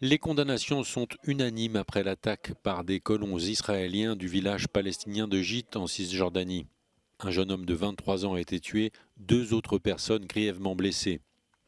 Les condamnations sont unanimes après l'attaque par des colons israéliens du village palestinien de Gite en Cisjordanie. Un jeune homme de 23 ans a été tué, 2 autres personnes grièvement blessées.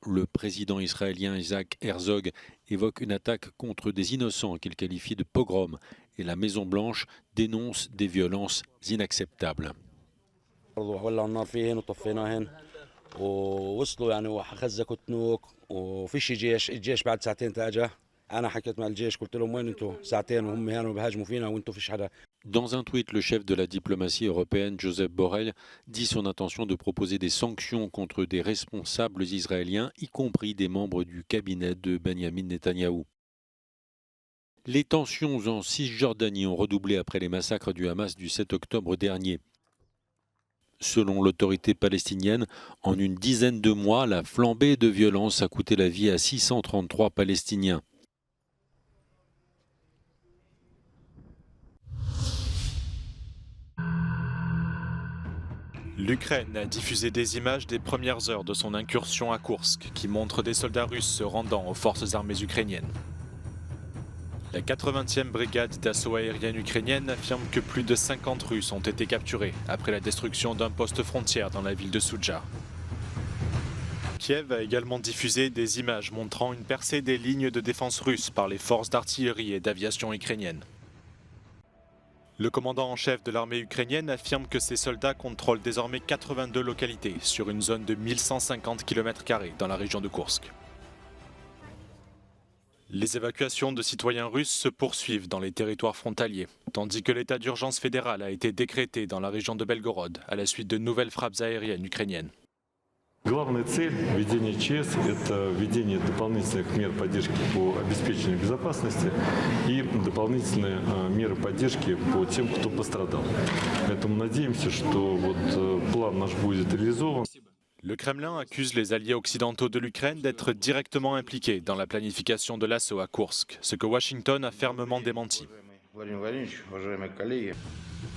Le président israélien Isaac Herzog évoque une attaque contre des innocents qu'il qualifie de pogrom et la Maison-Blanche dénonce des violences inacceptables. Dans un tweet, le chef de la diplomatie européenne, Josep Borrell, dit son intention de proposer des sanctions contre des responsables israéliens, y compris des membres du cabinet de Benjamin Netanyahou. Les tensions en Cisjordanie ont redoublé après les massacres du Hamas du 7 octobre dernier. Selon l'autorité palestinienne, en une dizaine de mois, la flambée de violence a coûté la vie à 633 Palestiniens. L'Ukraine a diffusé des images des premières heures de son incursion à Koursk qui montrent des soldats russes se rendant aux forces armées ukrainiennes. La 80e brigade d'assaut aérienne ukrainienne affirme que plus de 50 Russes ont été capturés après la destruction d'un poste frontière dans la ville de Soudja. Kiev a également diffusé des images montrant une percée des lignes de défense russes par les forces d'artillerie et d'aviation ukrainiennes. Le commandant en chef de l'armée ukrainienne affirme que ses soldats contrôlent désormais 82 localités sur une zone de 1150 km² dans la région de Koursk. Les évacuations de citoyens russes se poursuivent dans les territoires frontaliers, tandis que l'état d'urgence fédéral a été décrété dans la région de Belgorod à la suite de nouvelles frappes aériennes ukrainiennes. Главная цель введения ЧС – это введение дополнительных мер поддержки по обеспечению безопасности и дополнительные меры поддержки по тем, кто пострадал. Поэтому надеемся, что план наш будет реализован. Le Kremlin accuse les alliés occidentaux de l'Ukraine d'être directement impliqués dans la planification de l'assaut à Koursk, ce que Washington a fermement démenti.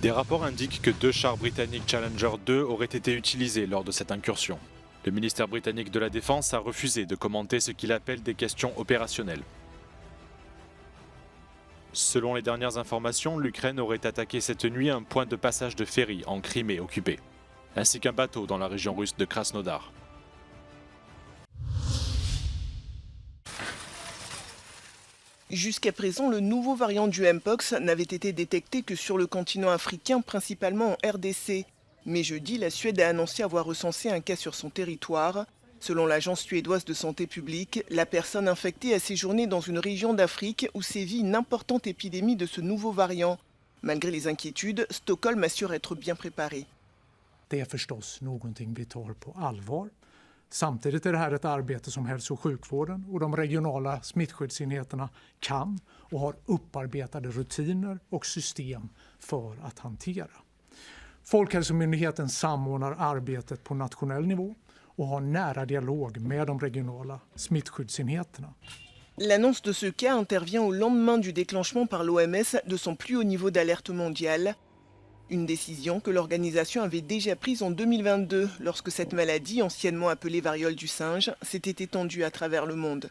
Des rapports indiquent que 2 chars britanniques Challenger 2 auraient été utilisés lors de cette incursion. Le ministère britannique de la Défense a refusé de commenter ce qu'il appelle des questions opérationnelles. Selon les dernières informations, l'Ukraine aurait attaqué cette nuit un point de passage de ferry en Crimée occupée, ainsi qu'un bateau dans la région russe de Krasnodar. Jusqu'à présent, le nouveau variant du Mpox n'avait été détecté que sur le continent africain, principalement en RDC. Mais jeudi, la Suède a annoncé avoir recensé un cas sur son territoire. Selon l'agence suédoise de santé publique, la personne infectée a séjourné dans une région d'Afrique où sévit une importante épidémie de ce nouveau variant. Malgré les inquiétudes, Stockholm assure être bien préparé. Det är förstås någonting vi tar på allvar. Samtidigt är det här ett arbete som hälso- och sjukvården och de regionala smittskyddsenheterna kan och har upparbetade rutiner och system för att hantera. Folkhälsomyndigheten samordnar arbetet på nationell nivå och har nära dialog med de regionala smittskyddsenheterna. L'annonce de ce cas intervient au lendemain du déclenchement par l'OMS de son plus haut niveau d'alerte mondiale. Une décision que l'organisation avait déjà prise en 2022 lorsque cette maladie, anciennement appelée variole du singe, s'était étendue à travers le monde.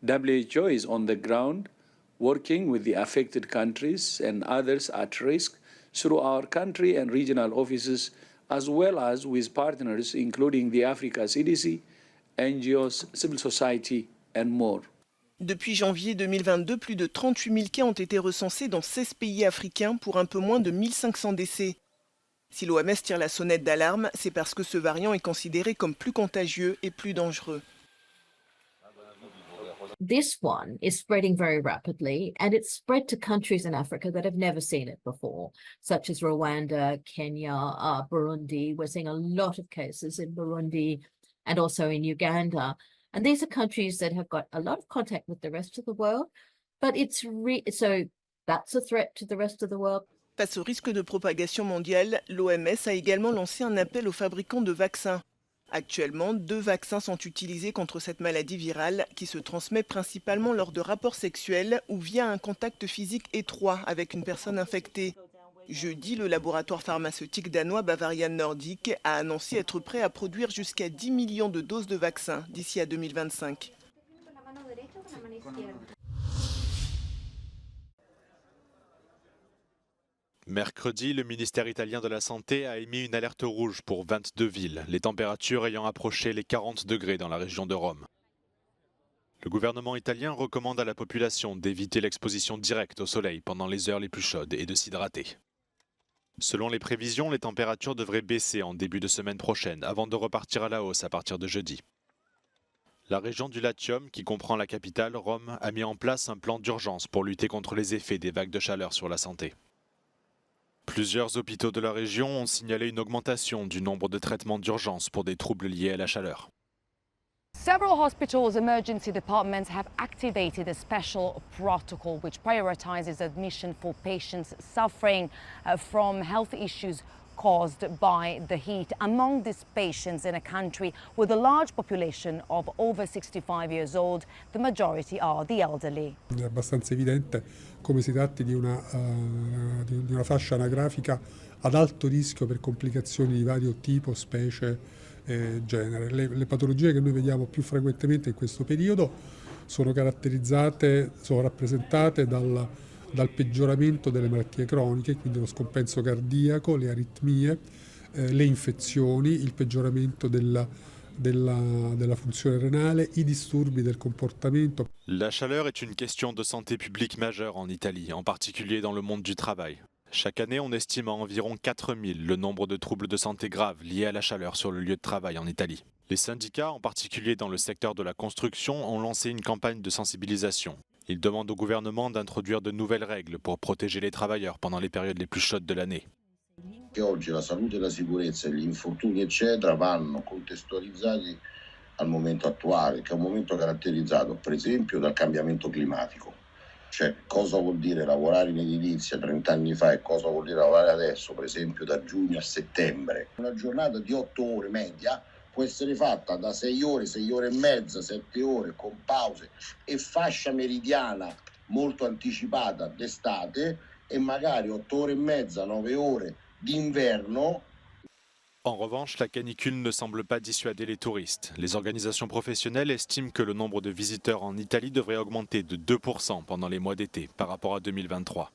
WHO is on the ground working with the affected countries and others at risk through our country and regional offices, as well as with partners including the Africa CDC, NGOs, civil society and more. Depuis janvier 2022, plus de 38 000 cas ont été recensés dans 16 pays africains pour un peu moins de 1500 décès. Si l'OMS tire la sonnette d'alarme, c'est parce que ce variant est considéré comme plus contagieux et plus dangereux. This one is spreading very rapidly, and it's spread to countries in Africa that have never seen it before, such as Rwanda, Kenya, Burundi. We're seeing a lot of cases in Burundi and also in Uganda. And these are countries that have got a lot of contact with the rest of the world, but so that's a threat to the rest of the world. Face au risque de propagation mondiale, l'OMS a également lancé un appel aux fabricants de vaccins. Actuellement, 2 vaccins sont utilisés contre cette maladie virale qui se transmet principalement lors de rapports sexuels ou via un contact physique étroit avec une personne infectée. Jeudi, le laboratoire pharmaceutique danois Bavarian Nordic a annoncé être prêt à produire jusqu'à 10 millions de doses de vaccins d'ici à 2025. Mercredi, le ministère italien de la Santé a émis une alerte rouge pour 22 villes, les températures ayant approché les 40 degrés dans la région de Rome. Le gouvernement italien recommande à la population d'éviter l'exposition directe au soleil pendant les heures les plus chaudes et de s'hydrater. Selon les prévisions, les températures devraient baisser en début de semaine prochaine avant de repartir à la hausse à partir de jeudi. La région du Latium, qui comprend la capitale, Rome, a mis en place un plan d'urgence pour lutter contre les effets des vagues de chaleur sur la santé. Plusieurs hôpitaux de la région ont signalé une augmentation du nombre de traitements d'urgence pour des troubles liés à la chaleur. Several hospitals' emergency departments have activated a special protocol which prioritizes admission for patients suffering from health issues caused by the heat. Among these patients in a country with a large population of over 65 years old, the majority are the elderly. È abbastanza evidente come si tratti di una fascia anagrafica ad alto rischio per complicazioni di vario tipo, specie e genere. Le patologie che noi vediamo più frequentemente in questo periodo sono rappresentate dal peggioramento delle malattie croniche, quindi lo scompenso cardiaco, le aritmie, le infezioni, il peggioramento della fonzione renale, i disturbi del comportamento. La chaleur est une question de santé publique majeure en Italie, en particulier dans le monde du travail. Chaque année, on estime à environ 4000 le nombre de troubles de santé graves liés à la chaleur sur le lieu de travail en Italie. Les syndicats, en particulier dans le secteur de la construction, ont lancé une campagne de sensibilisation. Ils demandent au gouvernement d'introduire de nouvelles règles pour protéger les travailleurs pendant les périodes les plus chaudes de l'année. Oggi la salute e la sicurezza e gli infortuni eccetera vanno contestualizzati al momento attuale, che è un momento caratterizzato per esempio dal cambiamento climatico. Cioè cosa vuol dire lavorare in edilizia 30 anni fa e cosa vuol dire lavorare adesso, per esempio da giugno a settembre. Una giornata di 8 ore media può essere fatta da 6 ore, 6 ore e mezza, 7 ore con pause e fascia meridiana molto anticipata d'estate e magari 8 ore e mezza, 9 ore d'inverno. En revanche, la canicule ne semble pas dissuader les touristes. Les organisations professionnelles estiment que le nombre de visiteurs en Italie devrait augmenter de 2% pendant les mois d'été par rapport à 2023.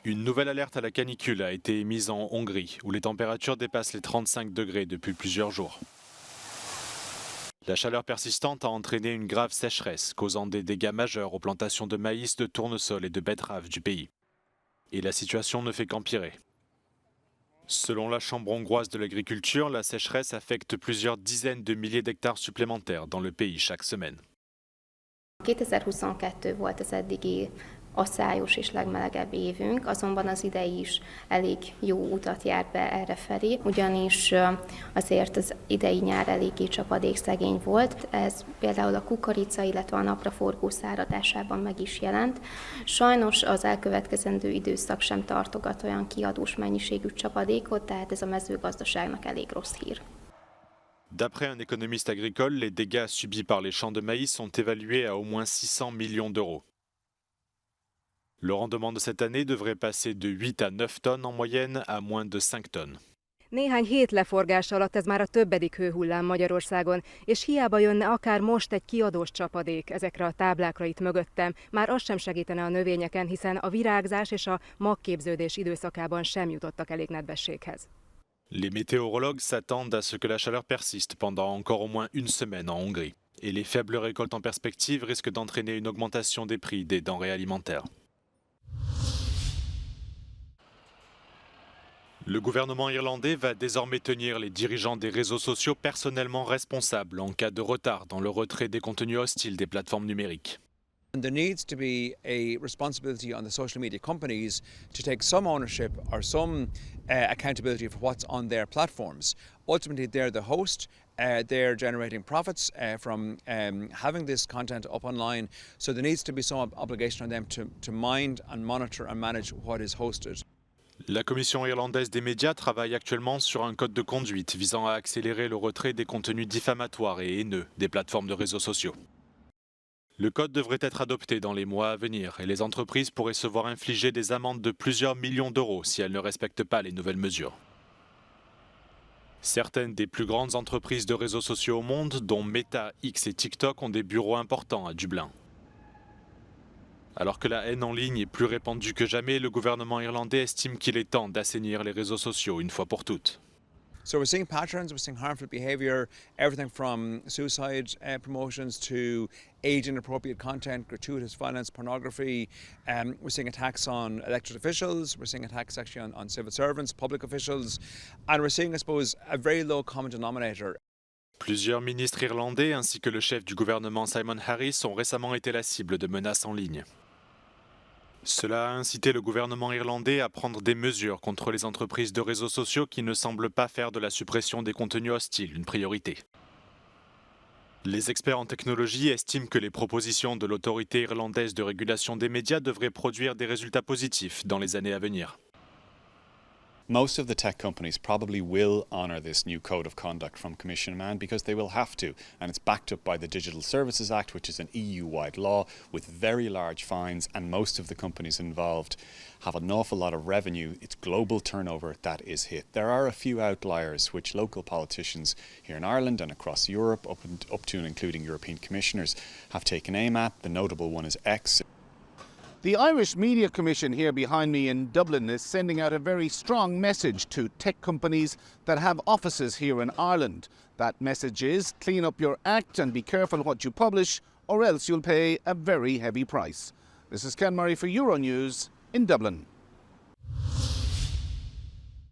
Une nouvelle alerte à la canicule a été émise en Hongrie, où les températures dépassent les 35 degrés depuis plusieurs jours. La chaleur persistante a entraîné une grave sécheresse, causant des dégâts majeurs aux plantations de maïs, de tournesol et de betteraves du pays. Et la situation ne fait qu'empirer. Selon la Chambre hongroise de l'agriculture, la sécheresse affecte plusieurs dizaines de milliers d'hectares supplémentaires dans le pays chaque semaine. 2022 volt az eddigi asszályos és legmelegebb évünk, azonban az idei is elég jó utat járt be errefelé, ugyanis azért az idei nyár eléggé csapadékszegény volt. Ez például a kukorica, illetve a napraforgó száradásában meg is jelent. Sajnos az elkövetkezendő időszak sem tartogat olyan kiadós mennyiségű csapadékot, tehát ez a mezőgazdaságnak elég rossz hír. D'après un économiste agricole, les dégâts subis par les champs de maïs sont évalués à au moins 600 millions d'euros. Le rendement de cette année devrait passer de 8 à 9 tonnes en moyenne à moins de 5 tonnes. Néhány hét leforgás alatt ez már a többedik hőhullám Magyarországon, és hiába jönne akár most egy kiadós csapadék ezekre a táblákra itt mögöttem, már az sem segítene a növényeken, hiszen a virágzás és a magképződés időszakában sem jutottak elég nedvességhez. Les météorologues s'attendent à ce que la chaleur persiste pendant encore au moins une semaine en Hongrie. Et les faibles récoltes en perspective risquent d'entraîner une augmentation des prix des denrées alimentaires. Le gouvernement irlandais va désormais tenir les dirigeants des réseaux sociaux personnellement responsables en cas de retard dans le retrait des contenus hostiles des plateformes numériques. And there needs to be a responsibility on the social media companies to take some ownership or some accountability for what's on their platforms. Ultimately, they're the host. They're generating profits from having this content up online. So there needs to be some obligation on them to mind and monitor and manage what is hosted. La Commission irlandaise des médias travaille actuellement sur un code de conduite visant à accélérer le retrait des contenus diffamatoires et haineux des plateformes de réseaux sociaux. Le code devrait être adopté dans les mois à venir et les entreprises pourraient se voir infliger des amendes de plusieurs millions d'euros si elles ne respectent pas les nouvelles mesures. Certaines des plus grandes entreprises de réseaux sociaux au monde, dont Meta, X et TikTok, ont des bureaux importants à Dublin. Alors que la haine en ligne est plus répandue que jamais, le gouvernement irlandais estime qu'il est temps d'assainir les réseaux sociaux une fois pour toutes. So we're seeing patterns, we're seeing harmful behaviour, everything from suicide promotions to age-inappropriate content, gratuitous violence, pornography. We're seeing attacks on elected officials, we're seeing attacks actually on civil servants, public officials, and we're seeing, I suppose, a very low common denominator. Plusieurs ministres irlandais ainsi que le chef du gouvernement Simon Harris ont récemment été la cible de menaces en ligne. Cela a incité le gouvernement irlandais à prendre des mesures contre les entreprises de réseaux sociaux qui ne semblent pas faire de la suppression des contenus hostiles une priorité. Les experts en technologie estiment que les propositions de l'autorité irlandaise de régulation des médias devraient produire des résultats positifs dans les années à venir. Most of the tech companies probably will honour this new code of conduct from Commission Man because they will have to, and it's backed up by the Digital Services Act, which is an EU-wide law with very large fines, and most of the companies involved have an awful lot of revenue. It's global turnover that is hit. There are a few outliers which local politicians here in Ireland and across Europe, up to and including European commissioners, have taken aim at. The notable one is X. The Irish Media Commission here behind me in Dublin is sending out a very strong message to tech companies that have offices here in Ireland. That message is clean up your act and be careful what you publish, or else you'll pay a very heavy price. This is Ken Murray for Euronews in Dublin.